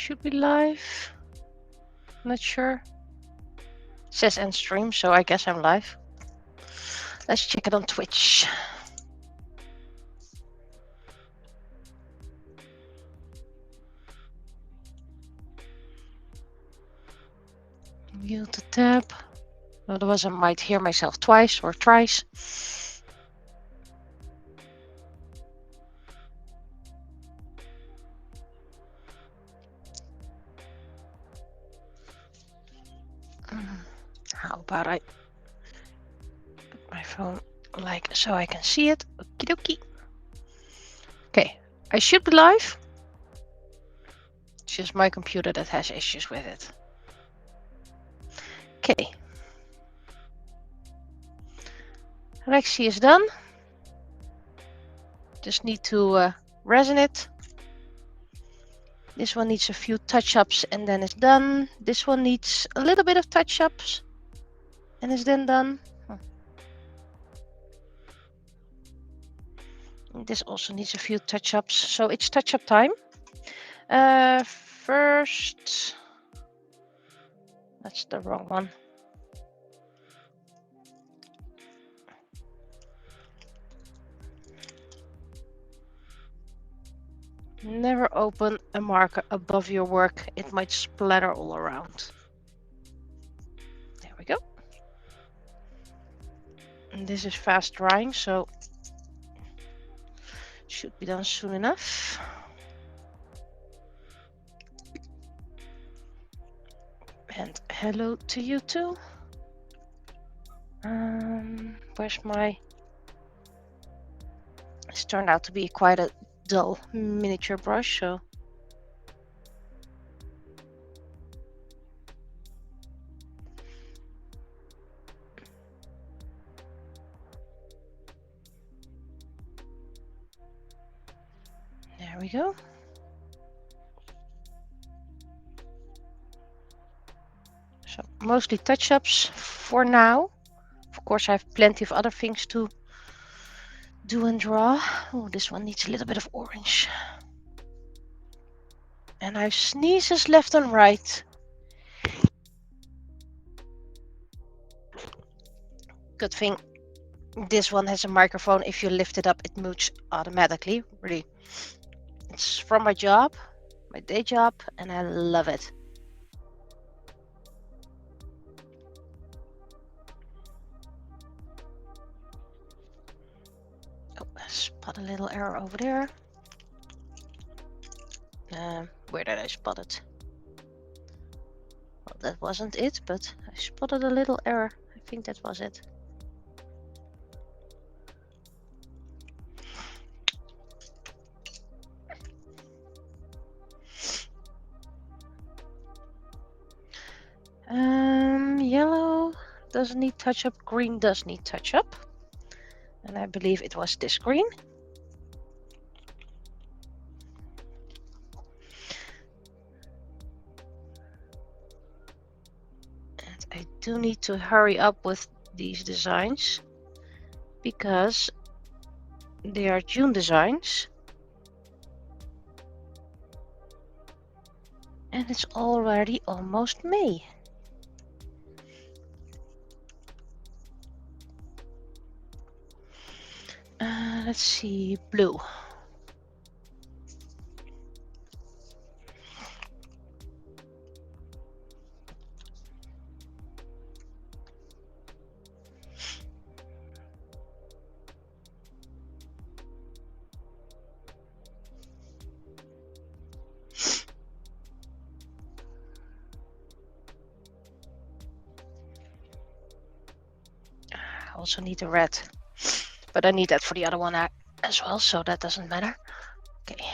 should be live. Not sure. It says end stream, so I guess I'm live. Let's check it on Twitch. Mute the tab. Otherwise I might hear myself twice or thrice. How about I put my phone like so I can see it? Okie dokie. Okay, I should be live. It's just my computer that has issues with it. Okay. Rexy is done. Just need to resin it. This one needs a few touch-ups and then it's done. This one needs a little bit of touch-ups and it's then done. This also needs a few touch-ups, so it's touch-up time. First, that's the wrong one. Never open a marker above your work. It might splatter all around. There we go. And this is fast drying, so should be done soon enough. And hello to you too. Where's my... This turned out to be quite a dull miniature brush, so... There we go. So mostly touch-ups for now. Of course, I have plenty of other things to do and draw. Oh, this one needs a little bit of orange. And I have sneezes left and right. Good thing this one has a microphone. If you lift it up, it mutes automatically. Really, it's from my job, my day job, and I love it. Oh, I spot a little error over there. Where did I spot it? Well, that wasn't it, but I spotted a little error. I think that was it. Yellow doesn't need touch up. Green does need touch up. And I believe it was this green. And I do need to hurry up with these designs because they are June designs. And it's already almost May. Let's see, blue. I also need the red, but I need that for the other one as well, so that doesn't matter. Okay.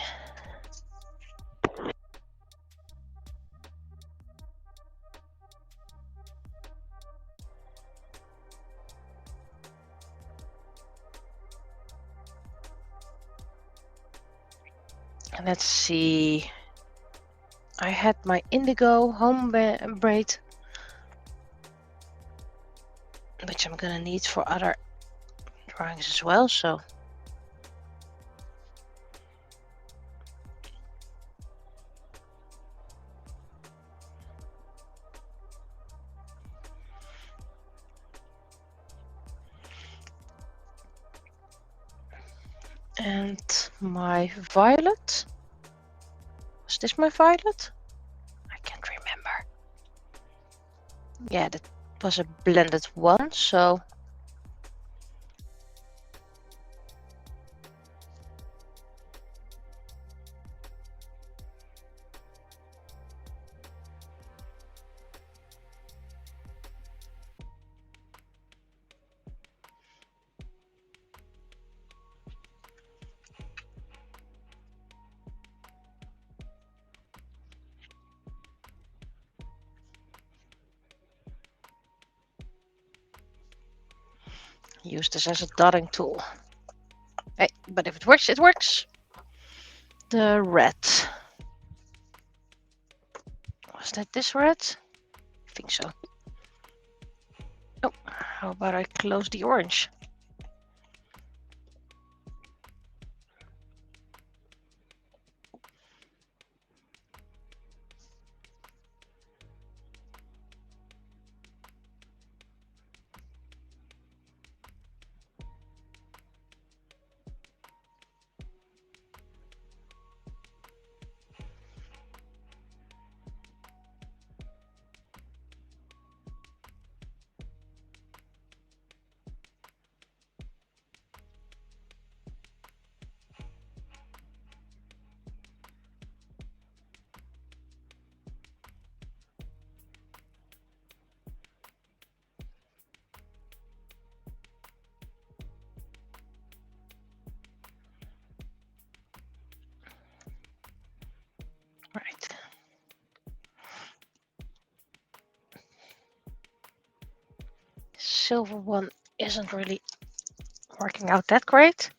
And let's see. I had my indigo home braid, which I'm gonna need for other drawings as well, so And my violet. Was this my violet? I can't remember. Yeah, that was a blended one, so use this as a dotting tool. Hey, but if it works, it works. The red. Was that this red? I think so. Oh, how about I close the orange? Right. Silver one isn't really working out that great.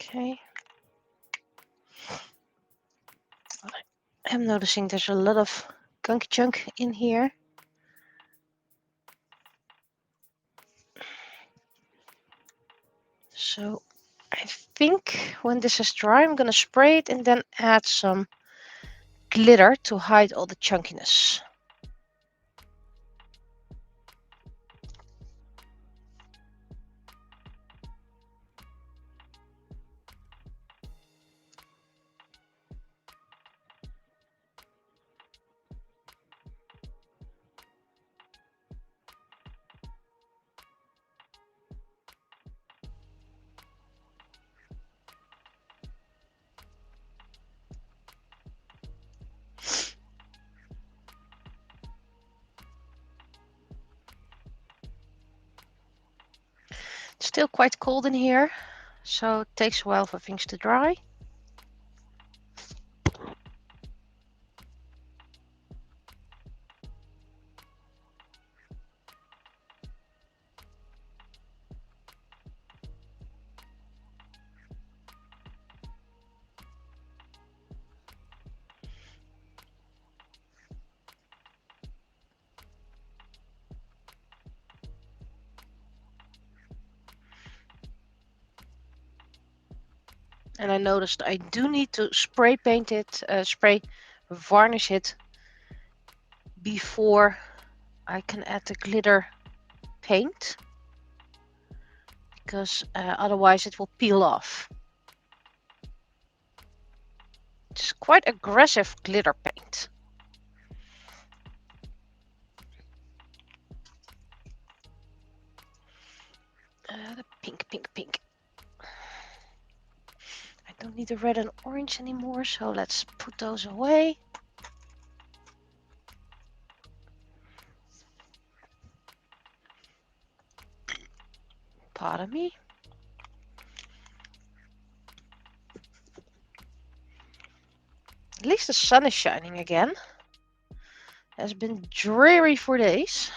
Okay. I'm noticing there's a lot of gunky chunk in here. So I think when this is dry, I'm gonna spray it and then add some glitter to hide all the chunkiness. It's still quite cold in here, so it takes a while for things to dry. And I noticed I do need to spray paint it, varnish it before I can add the glitter paint, because otherwise it will peel off. It's quite aggressive glitter paint. The pink. I don't need the red and orange anymore, so let's put those away. Pardon me. At least the sun is shining again. It has been dreary for days.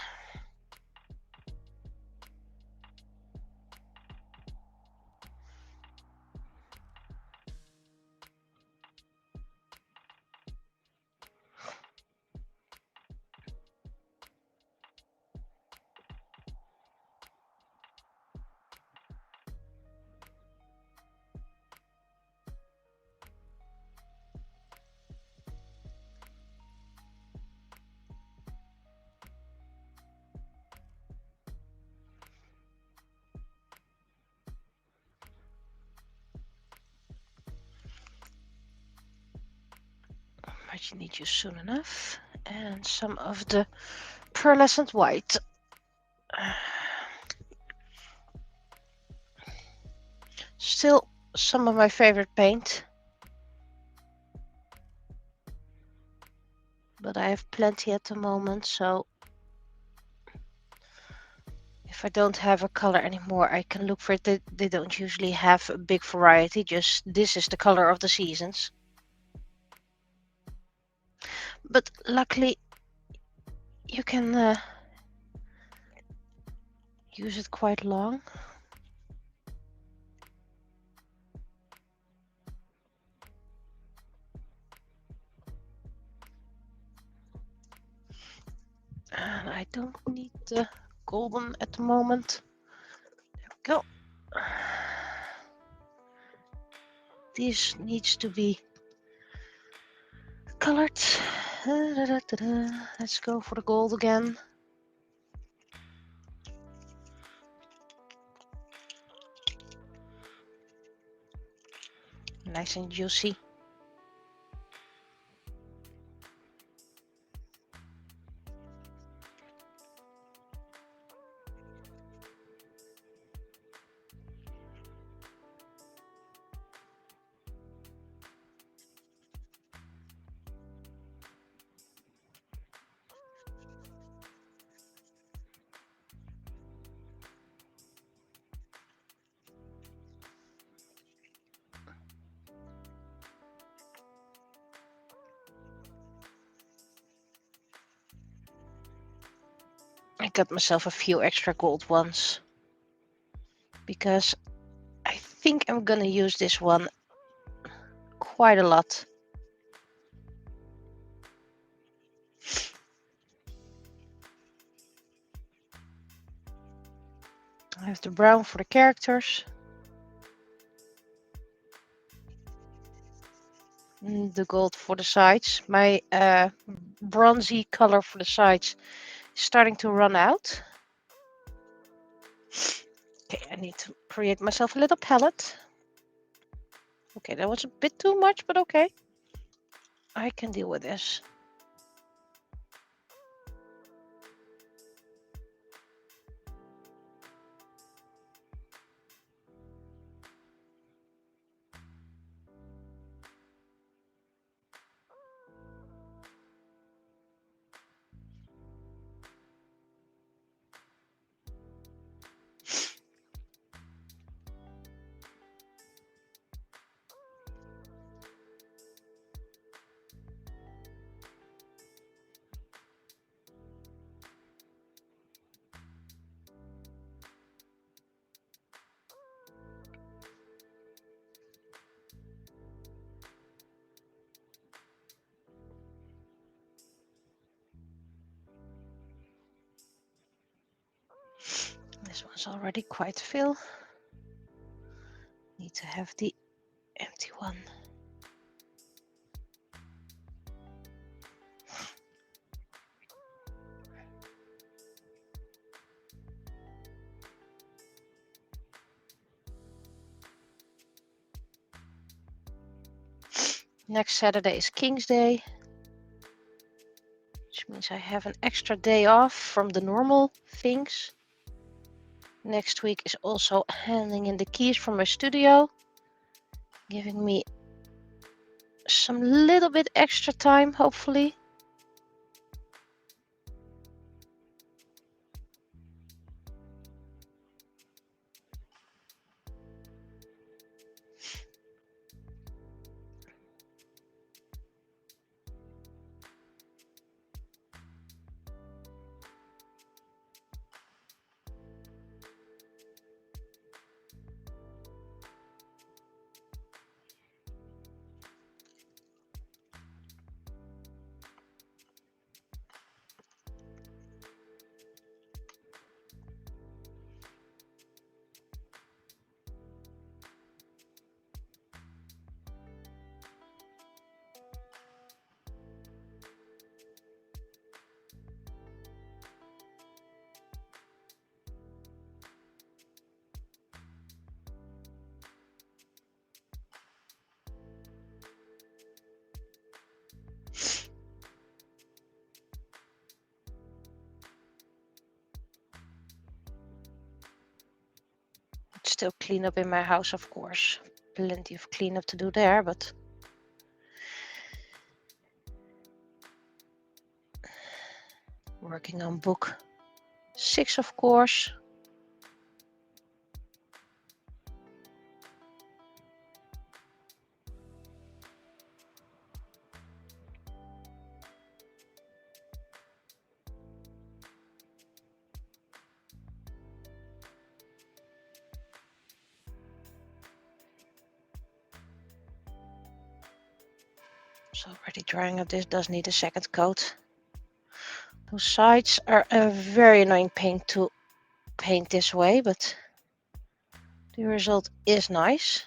you need you soon enough. And some of the pearlescent white. Still some of my favorite paint. But I have plenty at the moment, so if I don't have a color anymore, I can look for it. They don't usually have a big variety, just this is the color of the seasons. But luckily, you can use it quite long. And I don't need the golden at the moment. There we go. This needs to be colored. Let's go for the gold again. Nice and juicy. I got myself a few extra gold ones because I think I'm gonna use this one quite a lot. I have the brown for the characters. And the gold for the sides. My bronzy color for the sides is starting to run out. Okay, I need to create myself a little palette. Okay, that was a bit too much, but okay. I can deal with this. This one's already quite full. Need to have the empty one. Next Saturday is King's Day, which means I have an extra day off from the normal things. Next week is also handing in the keys from my studio, giving me some little bit extra time, hopefully. cleanup in my house, of course. Plenty of cleanup to do there, but working on book 6, of course. It's already drying up. This does need a second coat. Those sides are a very annoying pain to paint this way, but the result is nice.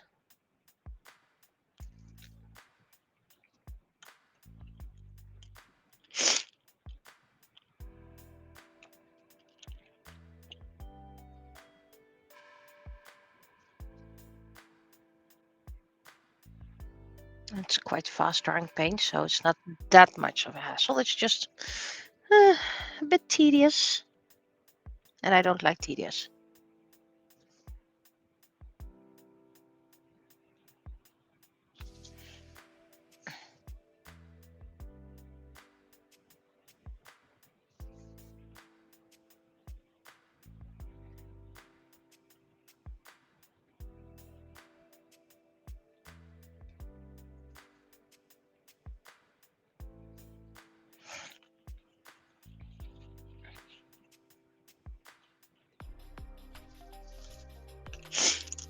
It's quite fast drying paint, so it's not that much of a hassle. It's just a bit tedious, and I don't like tedious.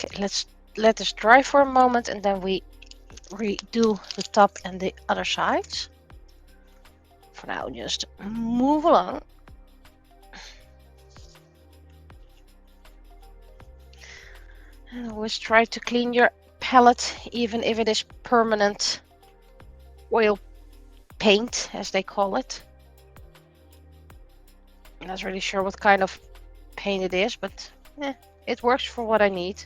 Okay, let's let this dry for a moment, and then we redo the top and the other sides. For now, just move along. And always try to clean your palette, even if it is permanent oil paint, as they call it. I'm not really sure what kind of paint it is, but it works for what I need.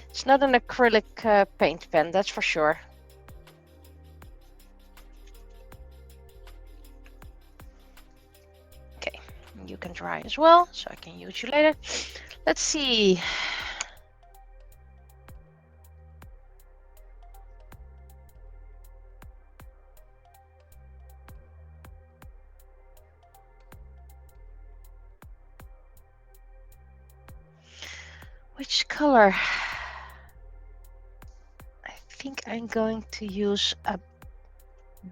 It's not an acrylic paint pen, that's for sure. Okay, you can dry as well, so I can use you later. Let's see. Which color? I think I'm going to use a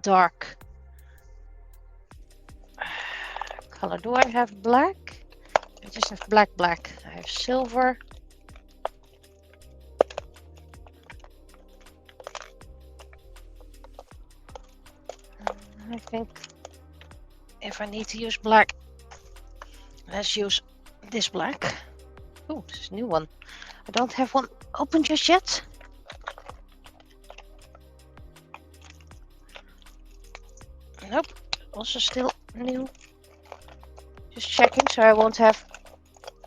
dark color. Do I have black? I just have black. I have silver. I think if I need to use black, let's use this black. Oh, this is a new one. I don't have one open just yet. Nope, also still new. Just checking so I won't have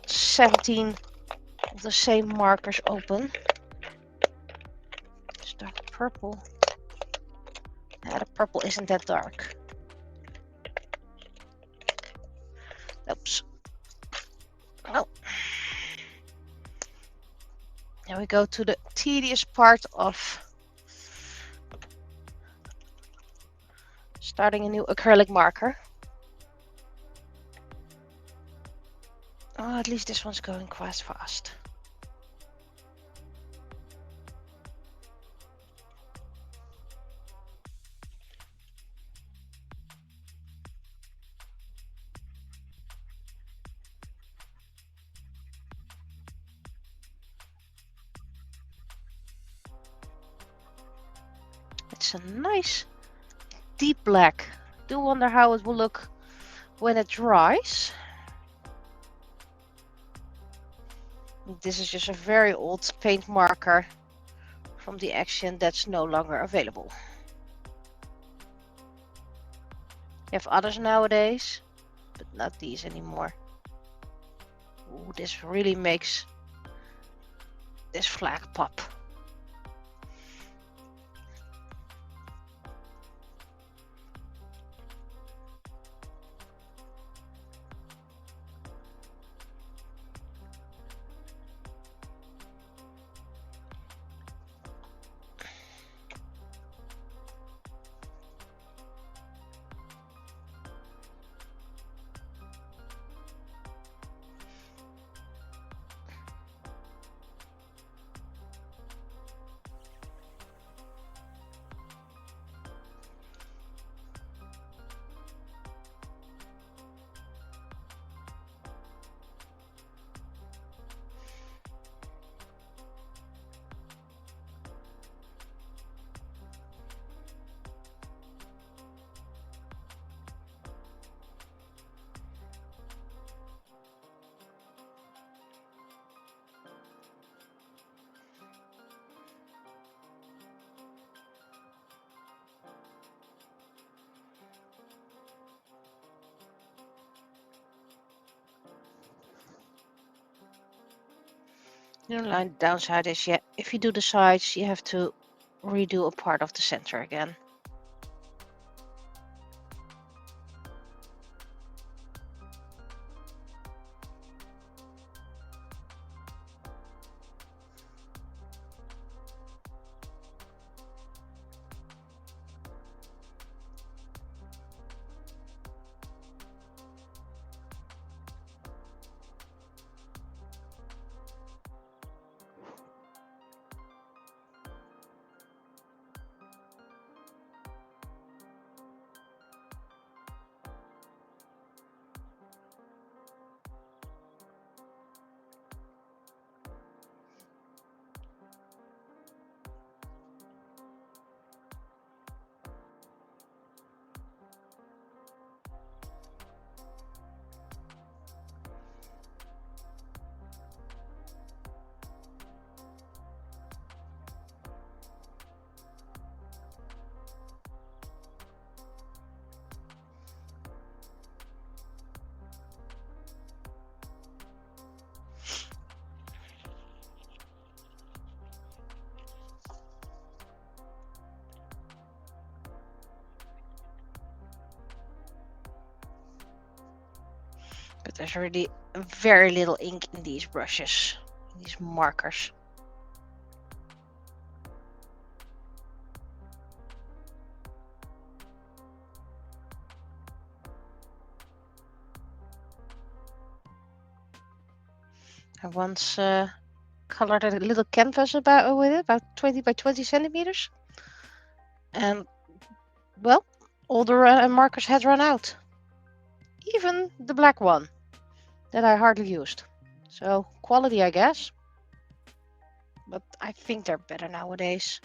17 of the same markers open. It's dark purple. The purple isn't that dark. Oops. Oh. Now we go to the tedious part of starting a new acrylic marker. Oh, at least this one's going quite fast. It's a nice deep black. Do wonder how it will look when it dries. This is just a very old paint marker from the Action that's no longer available. You have others nowadays, but not these anymore. Ooh, this really makes this flag pop. The only downside is, yeah, if you do the sides, you have to redo a part of the center again. But there's already very little ink in these brushes, these markers. I once colored a little canvas with it, about 20 by 20 centimeters. And, well, all the markers had run out. Even the black one that I hardly used. So, quality, I guess. But I think they're better nowadays.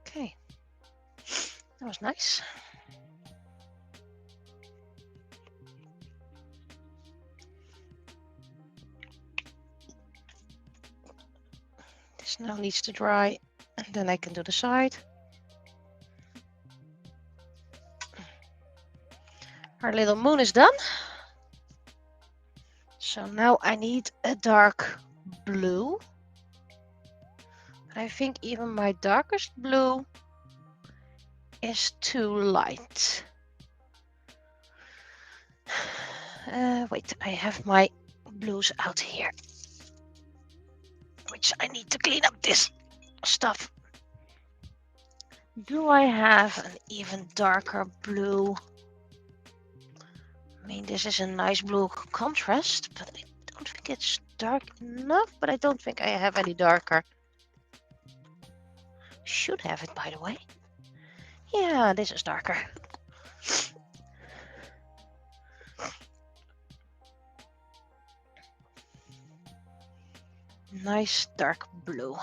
Okay, that was nice. This now needs to dry, and then I can do the side. Our little moon is done. So now I need a dark blue. I think even my darkest blue is too light. Wait, I have my blues out here, which I need to clean up this stuff. Do I have an even darker blue? I mean, this is a nice blue contrast, but I don't think it's dark enough, but I don't think I have any darker. Should have it, by the way. Yeah, this is darker. Nice dark blue.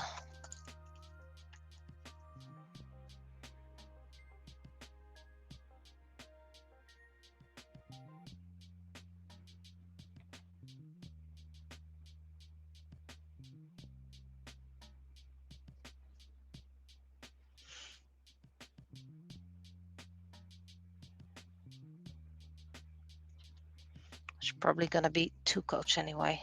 It's probably gonna be 2 coats anyway.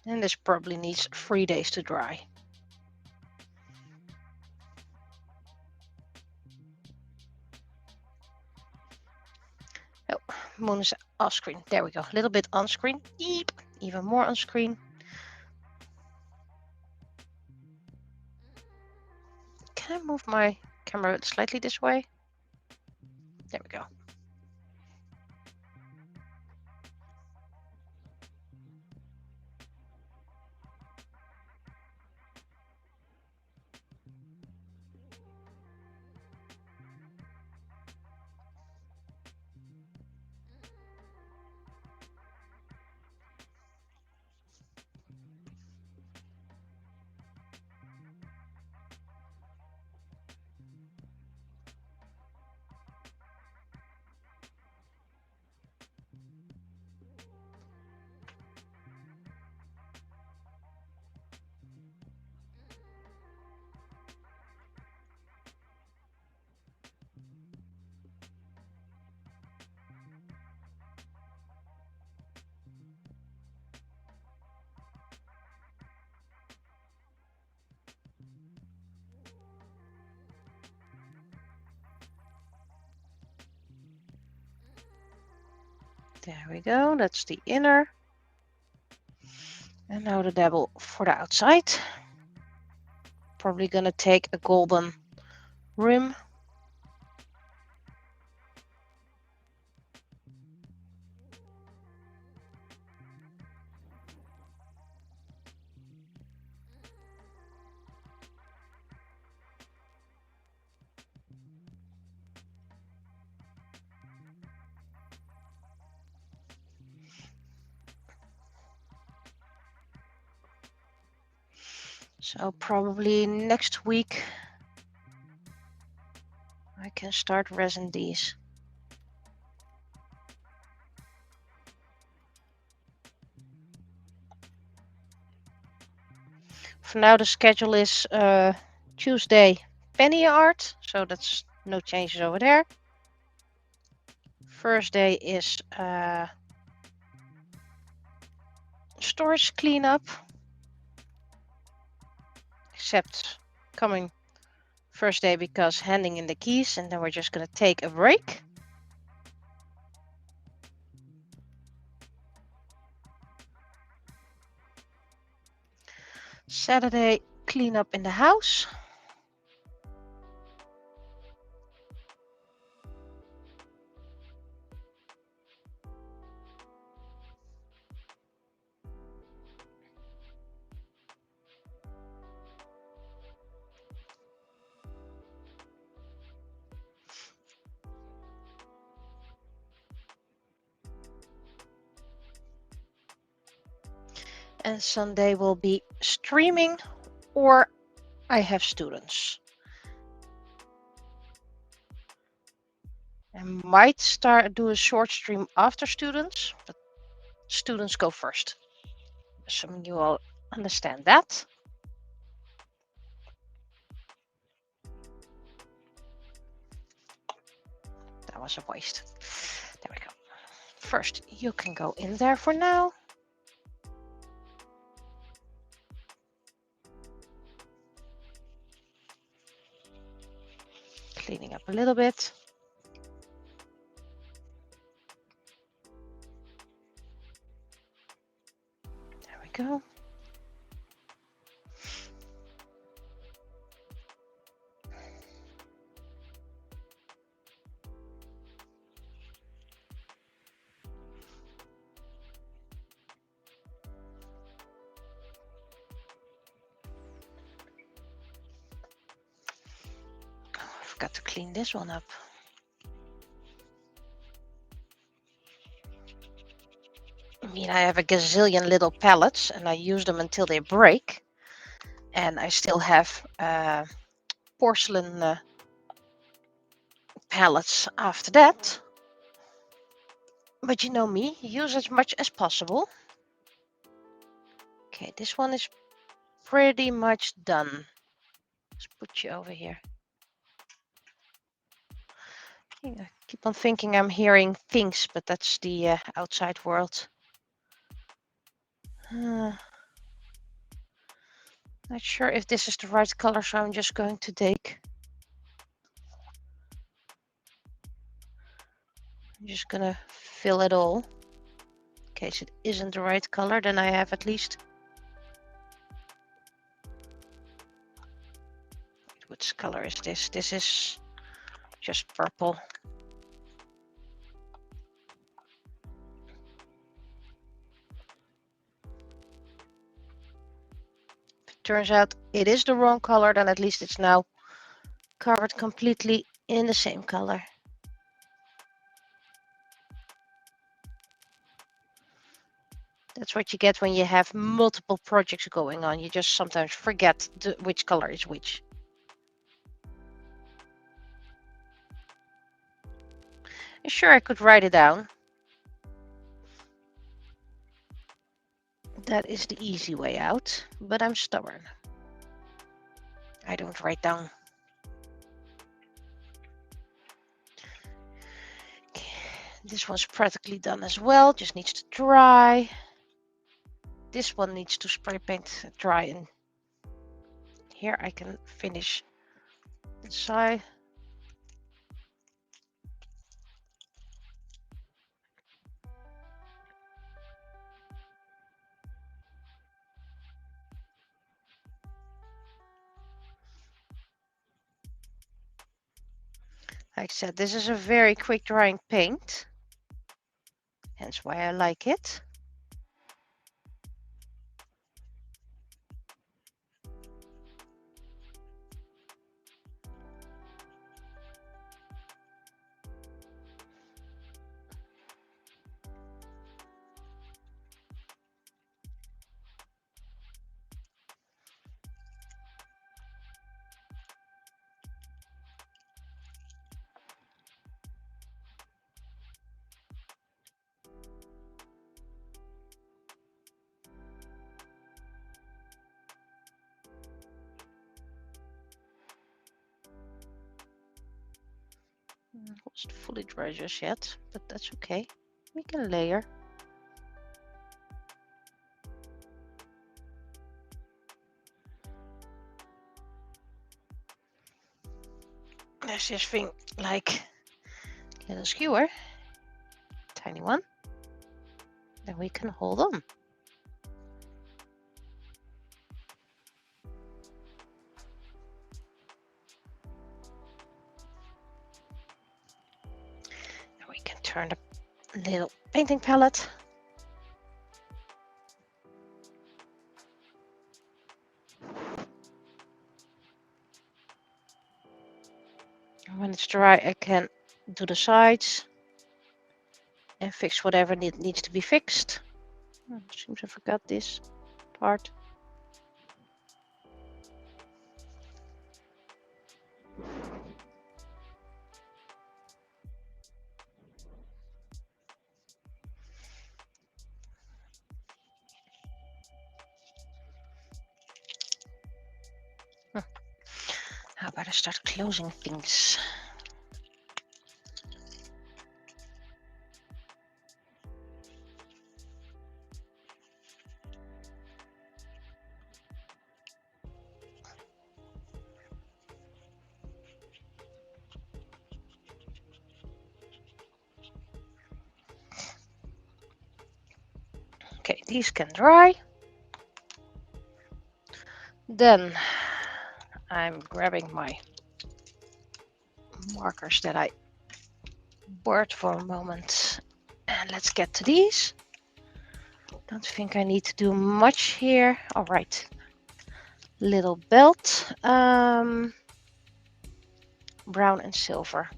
And this probably needs 3 days to dry. Oh, moon is off screen. There we go. A little bit on screen. Eep. Even more on screen. Can I move my camera slightly this way? There we go. There we go. That's the inner. And now the dabble for the outside. Probably gonna take a golden rim. So probably next week I can start resin these. For now the schedule is Tuesday penny art, so that's no changes over there. Thursday is storage cleanup, except coming Thursday because handing in the keys, and then we're just gonna take a break. Saturday cleanup in the house. And Sunday will be streaming, or I have students. I might do a short stream after students, but students go first. Assuming you all understand that. That was a waste. There we go. First, you can go in there for now. Cleaning up a little bit. There we go. Oh, I forgot to clean this one up. I mean, I have a gazillion little pallets and I use them until they break. And I still have porcelain pallets after that. But you know me, use as much as possible. Okay, this one is pretty much done. Let's put you over here. I keep on thinking I'm hearing things, but that's the outside world. Not sure if this is the right color, so I'm just going to take. I'm just gonna fill it all. In case it isn't the right color, then I have at least. Which color is this? This is just purple. If it turns out it is the wrong color, then at least it's now covered completely in the same color. That's what you get when you have multiple projects going on. You just sometimes forget which color is which. And sure, I could write it down. That is the easy way out, but I'm stubborn. I don't write down. Okay. This one's practically done as well, just needs to dry. This one needs to spray paint dry, and here I can finish the side. Like I said, this is a very quick drying paint, hence why I like it. It wasn't fully dry just yet, but that's okay. We can layer. There's this thing like a little skewer, tiny one. Then we can hold on. And we can turn the little painting palette. And when it's dry, I can do the sides and fix whatever needs to be fixed. Seems I forgot this part. How about I start closing things? Okay, these can dry. Then I'm grabbing my markers that I bored for a moment, and let's get to these. Don't think I need to do much here. All right, little belt, brown and silver.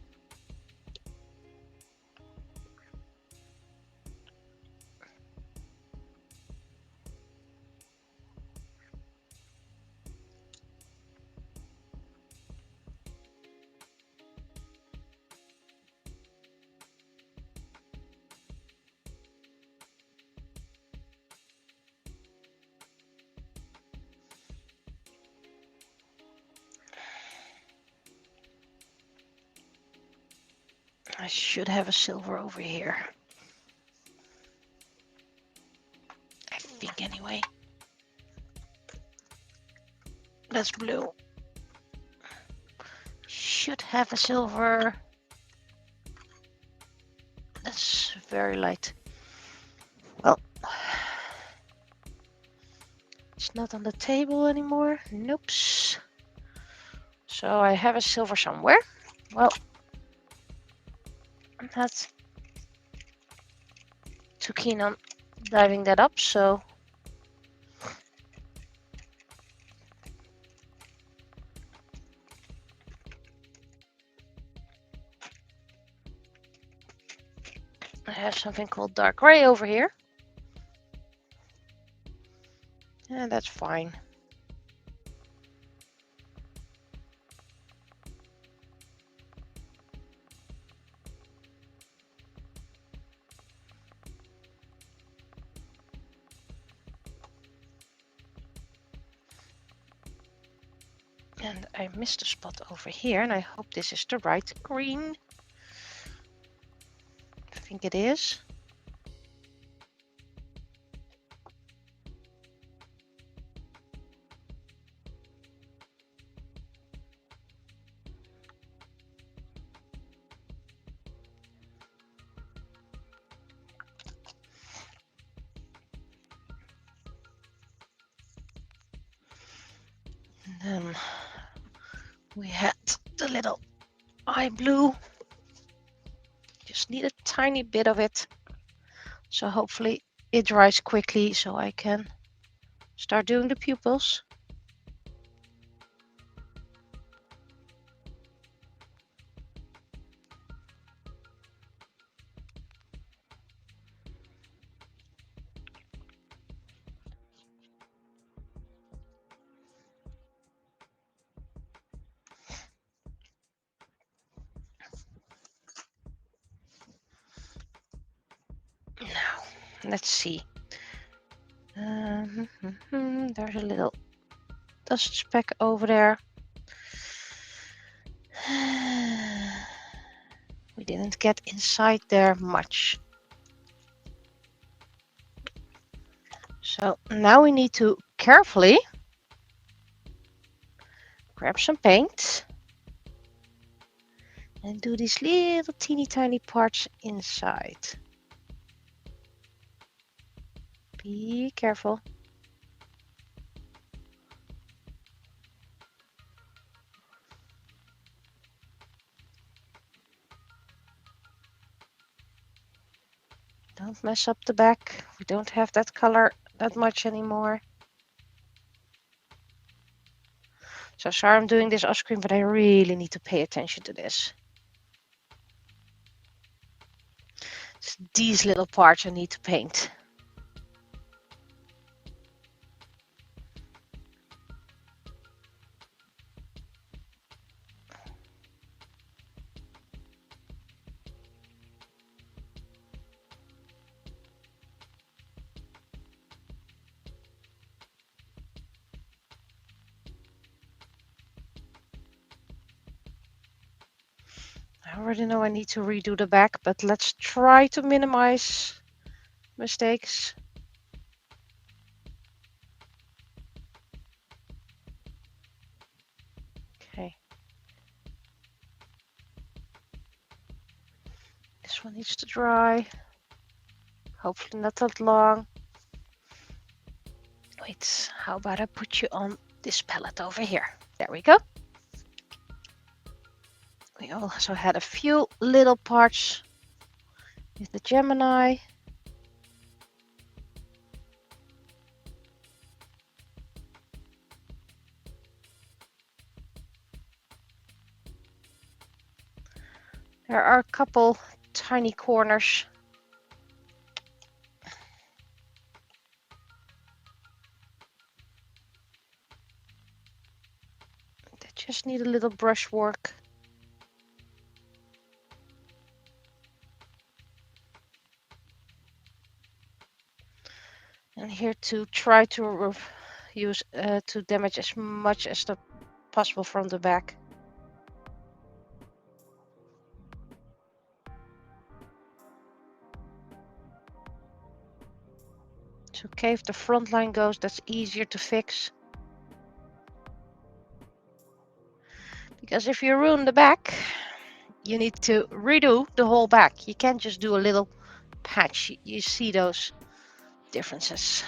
I should have a silver over here. I think anyway. That's blue. Should have a silver. That's very light. Well, it's not on the table anymore. Nope. So I have a silver somewhere. Well, I'm not too keen on diving that up, so I have something called dark gray over here. And that's fine. And I missed a spot over here, and I hope this is the right green. I think it is. And then we had the little eye blue. Just need a tiny bit of it. So hopefully it dries quickly so I can start doing the pupils. Now, let's see. There's a little dust speck over there. We didn't get inside there much. So now we need to carefully grab some paint and do these little teeny tiny parts inside. Be careful. Don't mess up the back. We don't have that color that much anymore. So sorry I'm doing this off screen, but I really need to pay attention to this. It's these little parts I need to paint. I already know I need to redo the back, but let's try to minimize mistakes. Okay. This one needs to dry. Hopefully not that long. Wait, how about I put you on this palette over here? There we go. We also had a few little parts with the Gemini. There are a couple tiny corners. That just need a little brush work. And here to try to use to damage as much as possible from the back. It's okay if the front line goes, that's easier to fix. Because if you ruin the back, you need to redo the whole back. You can't just do a little patch. You see those differences.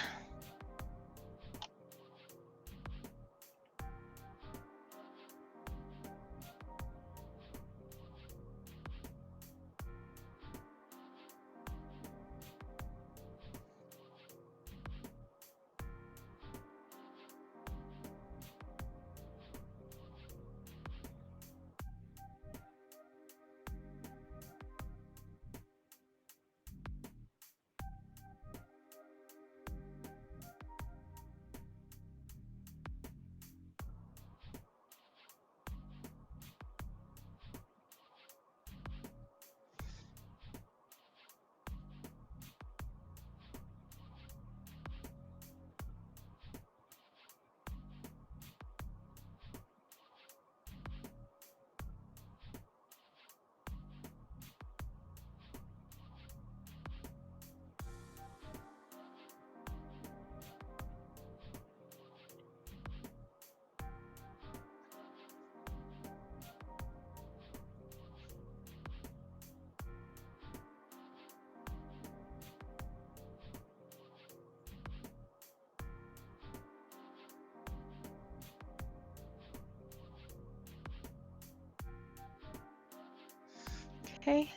Okay,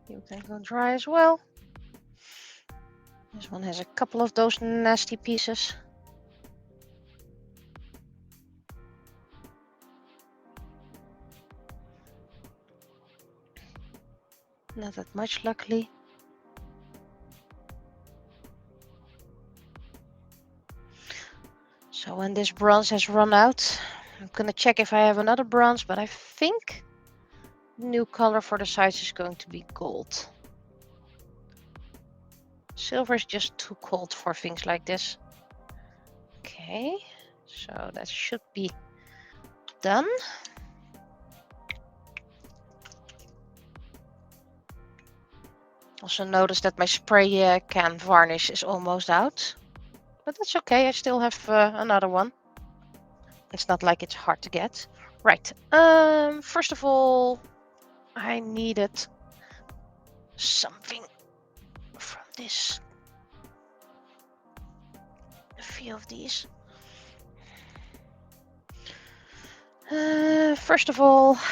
you can go dry as well. This one has a couple of those nasty pieces. Not that much, luckily. So when this bronze has run out, I'm gonna check if I have another bronze, but I think the new color for the sides is going to be gold. Silver is just too cold for things like this. Okay, so that should be done. Also notice that my spray can varnish is almost out, but that's okay. I still have another one. It's not like it's hard to get. Right. First of all, I needed something from this. A few of these. First of all, there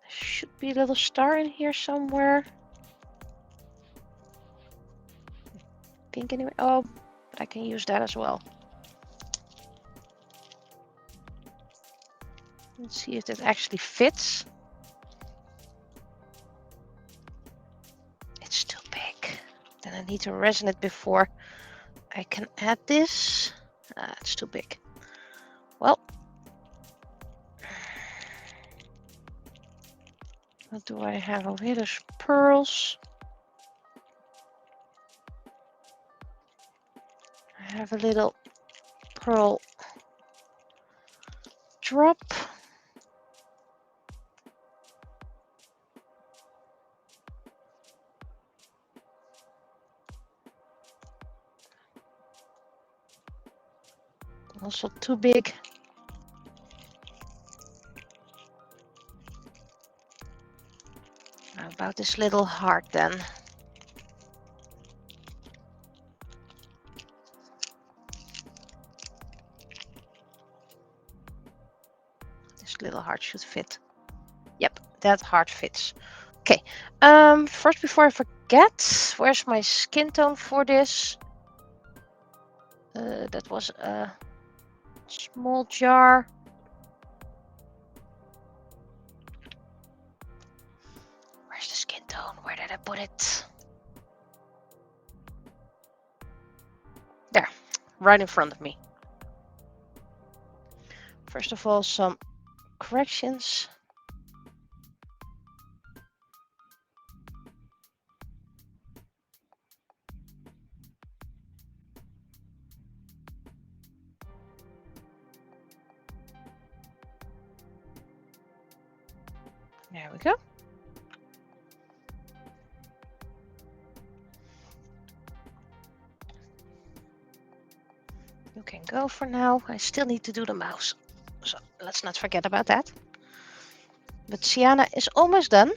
should be a little star in here somewhere. Pink anyway. Oh, but I can use that as well. Let's see if that actually fits. It's too big. Then I need to resin it before I can add this. It's too big. Well, what do I have over here? There's pearls. I have a little pearl drop. Also too big. How about this little heart then? This little heart should fit. Yep, that heart fits. Okay, first before I forget, where's my skin tone for this? That was a small jar. Where's the skin tone? Where did I put it? There, right in front of me. First of all, some corrections. There we go. You can go for now. I still need to do the mouse. So let's not forget about that. But Sienna is almost done.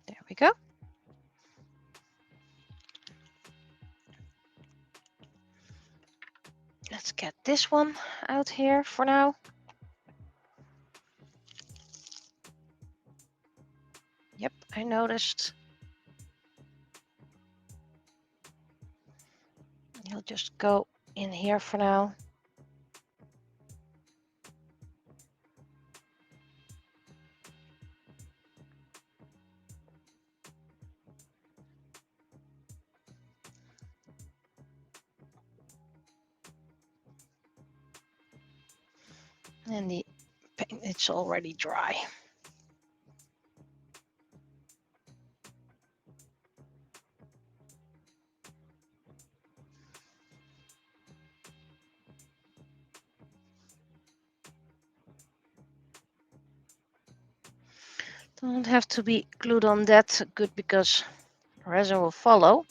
There we go. Let's get this one out here for now. Yep, I noticed. He'll just go in here for now. And the paint, it's already dry. Don't have to be glued on that good because resin will follow.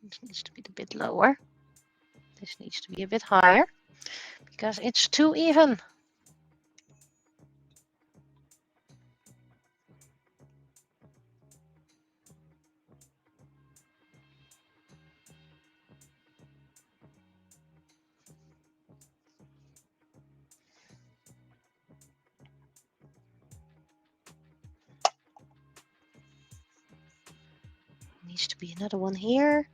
This needs to be a bit lower. This needs to be a bit higher because it's too even. Needs to be another one here.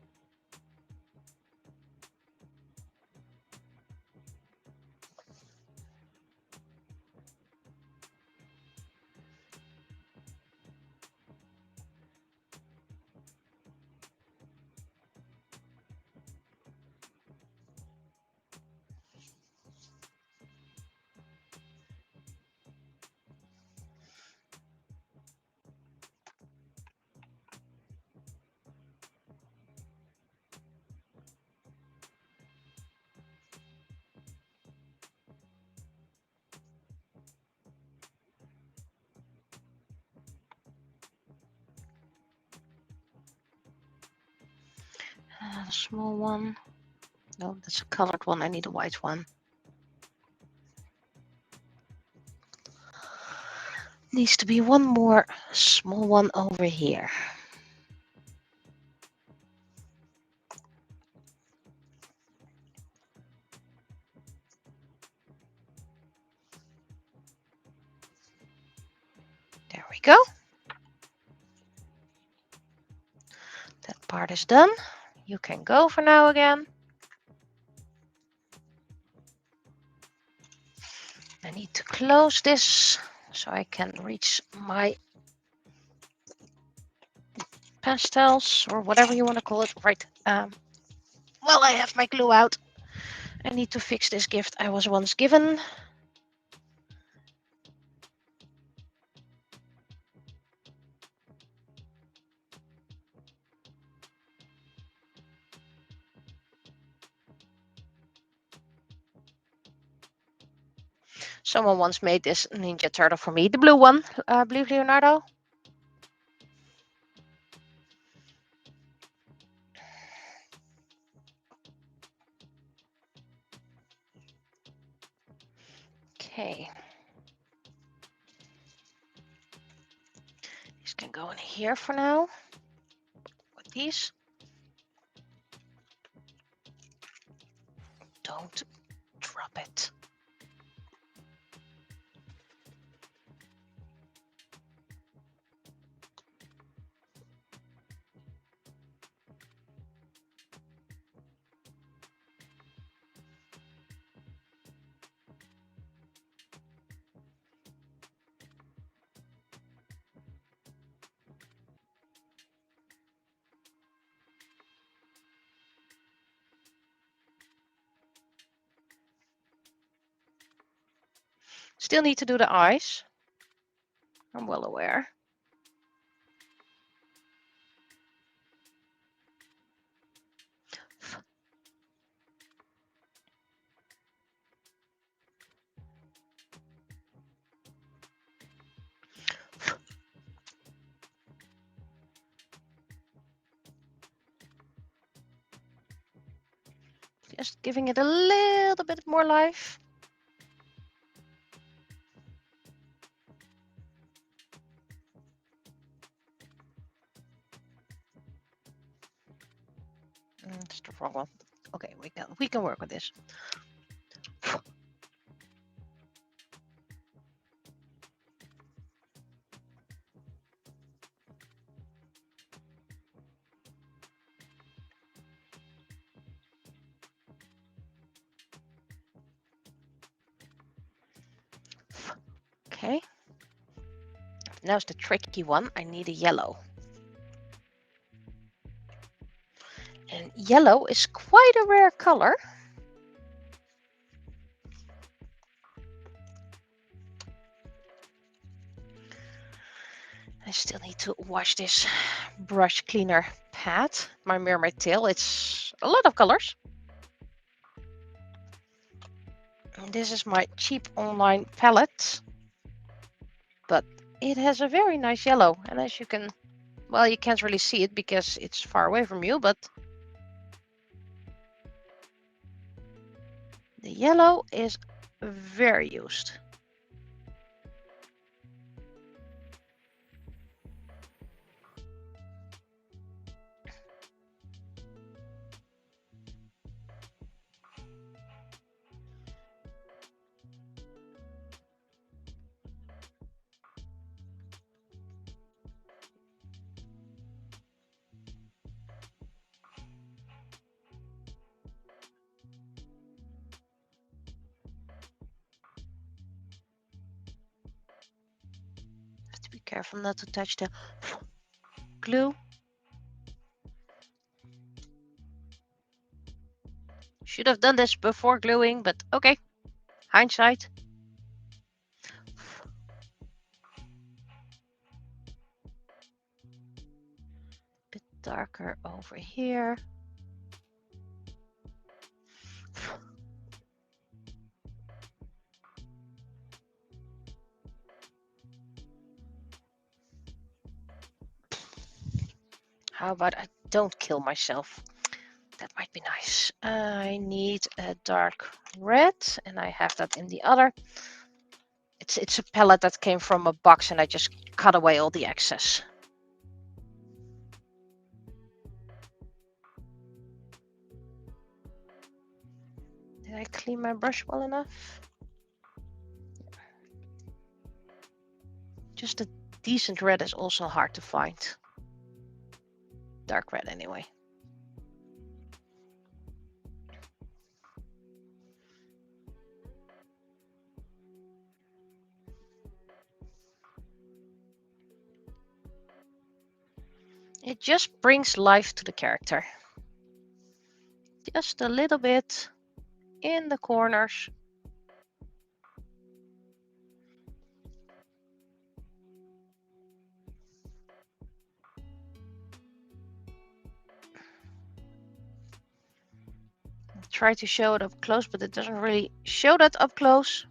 A small one. No, that's a colored one. I need a white one. Needs to be one more small one over here. There we go. That part is done. You can go for now again. I need to close this so I can reach my pastels or whatever you want to call it. Right. Well, I have my glue out. I need to fix this gift I was once given. Someone once made this Ninja Turtle for me, the blue one. Blue Leonardo. Okay. These can go in here for now with these. Don't drop it. Still need to do the eyes. I'm well aware. Just giving it a little bit more life. That's the wrong one. Okay, we can work with this. Okay. Now's the tricky one. I need a yellow. And yellow is quite a rare color. I still need to wash this brush cleaner pad, my mermaid tail. It's a lot of colors. And this is my cheap online palette, but it has a very nice yellow. And as you can, well, you can't really see it because it's far away from you, but the yellow is very used. Have to be careful not to touch the glue. Should have done this before gluing, but okay, hindsight. Bit darker over here. How about I don't kill myself? That might be nice. I need a dark red, and I have that in the other. It's a palette that came from a box, and I just cut away all the excess. Did I clean my brush well enough? Just a decent red is also hard to find. Dark red anyway. It just brings life to the character. Just a little bit in the corners. Try to show it up close, but it doesn't really show that up close.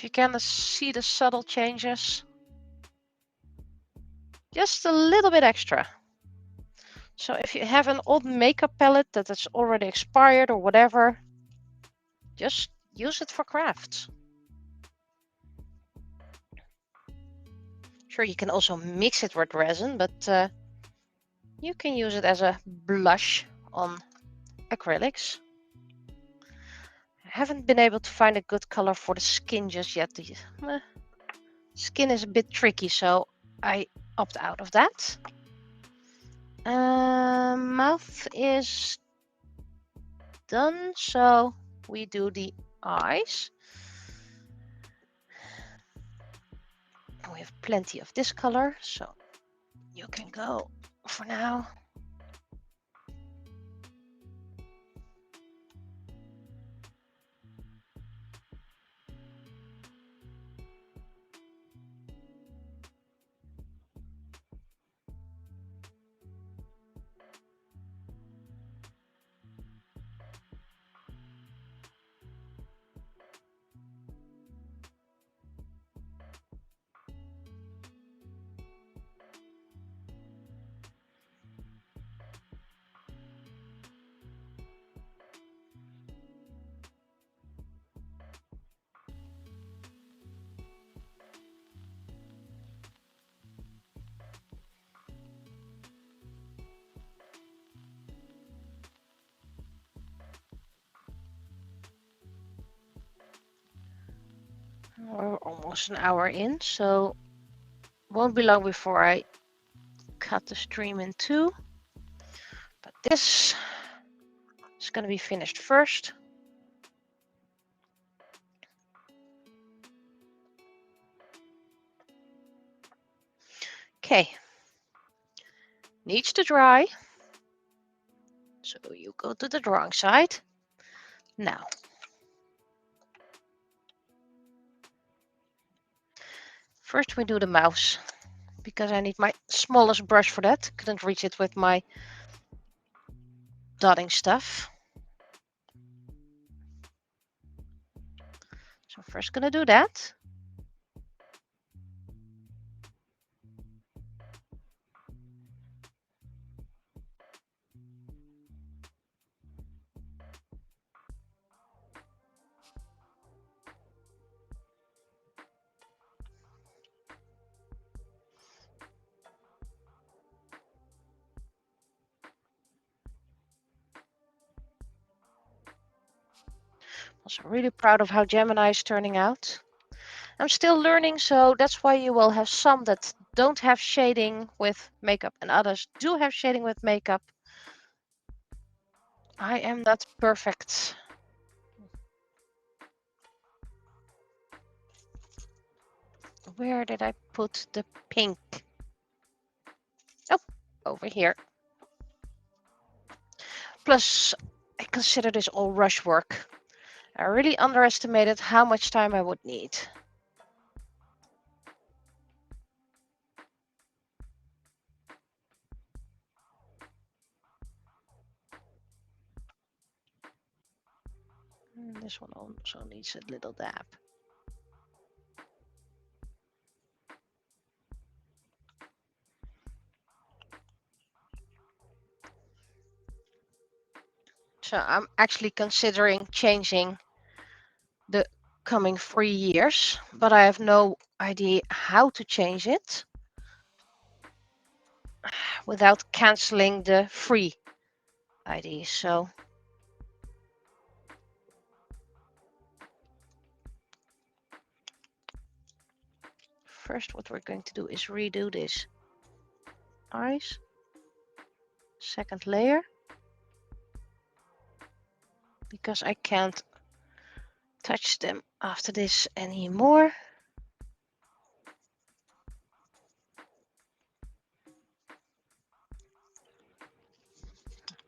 you can see the subtle changes. Just a little bit extra. So if you have an old makeup palette that is already expired or whatever, just use it for crafts. Sure, you can also mix it with resin, but you can use it as a blush on acrylics. I haven't been able to find a good color for the skin just yet. The skin is a bit tricky, so I opt out of that. Mouth is done, so we do the eyes. We have plenty of this color, so you can go for now. We're almost an hour in, so won't be long before I cut the stream in two. But this is going to be finished first. Okay, needs to dry. So you go to the drawing side. Now, first we do the mouse, because I need my smallest brush for that. Couldn't reach it with my dotting stuff. So first gonna do that. Also really proud of how Gemini is turning out. I'm still learning, so that's why you will have some that don't have shading with makeup and others do have shading with makeup. I am not perfect. Where did I put the pink? Oh, over here. Plus, I consider this all rush work. I really underestimated how much time I would need. This one also needs a little dab. So I'm actually considering changing the coming 3 years, but I have no idea how to change it without canceling the free ID. So first what we're going to do is redo this eyes. Second layer, because I can't touch them after this anymore.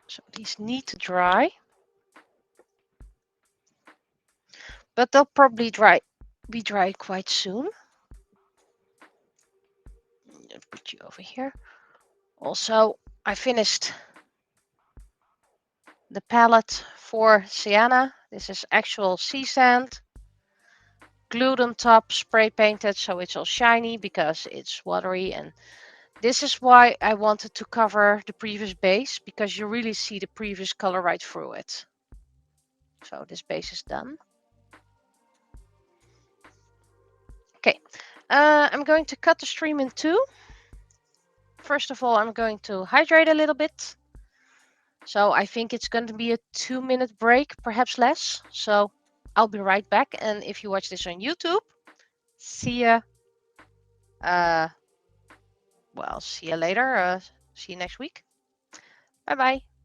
So these need to dry, but they'll probably be dry quite soon. I'll put you over here. Also, I finished the palette for Sienna. This is actual sea sand. glued on top, spray painted, so it's all shiny because it's watery. And this is why I wanted to cover the previous base, because you really see the previous color right through it. So this base is done. Okay, I'm going to cut the stream in two. First of all, I'm going to hydrate a little bit. So I think it's going to be a 2-minute break, perhaps less. So I'll be right back. And if you watch this on YouTube, see ya. Well, see you later. See you next week. Bye bye.